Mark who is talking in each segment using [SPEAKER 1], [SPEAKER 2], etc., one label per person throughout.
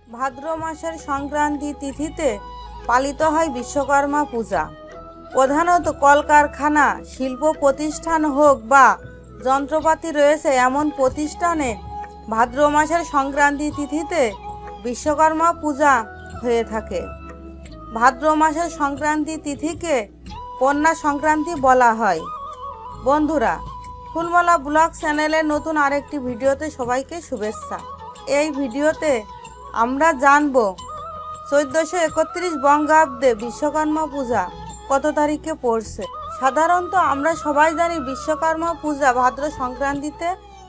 [SPEAKER 1] ভাদ্র মাসের সংক্রান্তি তিথিতে পালিত হয় বিশ্বকর্মা পূজা। প্রধানত কলকারখানা, শিল্প প্রতিষ্ঠান হোক বা যন্ত্রপাতি রয়েছে এমন প্রতিষ্ঠানে ভাদ্র মাসের সংক্রান্তি তিথিতে বিশ্বকর্মা পূজা হয়ে থাকে। ভাদ্র মাসের সংক্রান্তি তিথিকে কন্যা সংক্রান্তি বলা হয়। বন্ধুরা, ফুলমালা ব্লগ চ্যানেলের নতুন আরেকটি ভিডিওতে সবাইকে শুভেচ্ছা। এই ভিডিওতে আমরা জানব 1431 বঙ্গাব্দে বিশ্বকর্মা পূজা কত তারিখে পড়ছে। সাধারণত আমরা সবাই জানি বিশ্বকর্মা পূজা ভাদ্র সংক্রান্তিতে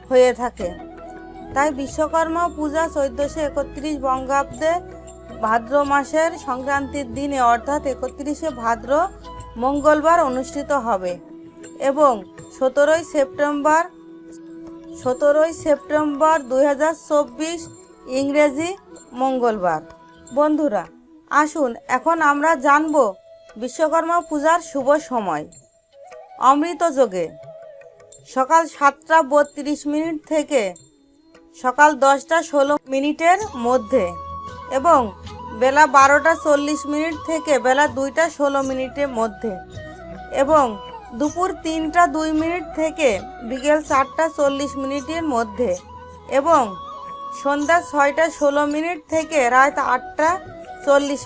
[SPEAKER 1] হয়ে থাকে। তাই বিশ্বকর্মা পূজা 1431 বঙ্গাব্দে ভাদ্র মাসের সংক্রান্তির দিনে অর্থাৎ 31শে ভাদ্র মঙ্গলবার অনুষ্ঠিত হবে এবং 17ই সেপ্টেম্বর 2024 ইংরেজি মঙ্গলবার। বন্ধুরা, আসুন এখন আমরা জানব বিশ্বকর্মা পূজার শুভ সময়। অমৃত যোগে সকাল 7টা 32 থেকে সকাল 10টা 16 মধ্যে এবং বেলা 12টা 40 থেকে বেলা 2টা 16 মধ্যে এবং দুপুর 3টা 2 থেকে বিকেল 4টা 40 মধ্যে এবং সন্ধ্যা 6টা 16 থেকে রাত 8টা 40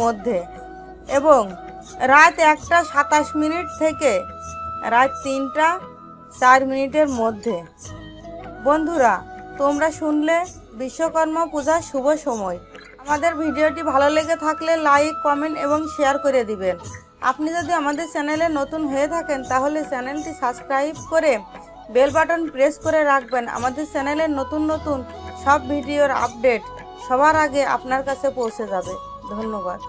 [SPEAKER 1] মধ্যে এবং রাত 1টা 27 থেকে রাত 3টা 4 মধ্যে। বন্ধুরা, তোমরা শুনলে বিশ্বকর্মা পূজার শুভ সময়। আমাদের ভিডিওটি ভালো লেগে থাকলে লাইক, কমেন্ট এবং শেয়ার করে দিবেন। আপনি যদি আমাদের চ্যানেলে নতুন হয়ে থাকেন তাহলে চ্যানেলটি সাবস্ক্রাইব করে বেল বাটন প্রেস করে রাখবেন। আমাদের চ্যানেলের নতুন সব ভিডিওর আপডেট সবার আগে আপনার কাছে পৌঁছে যাবে। ধন্যবাদ।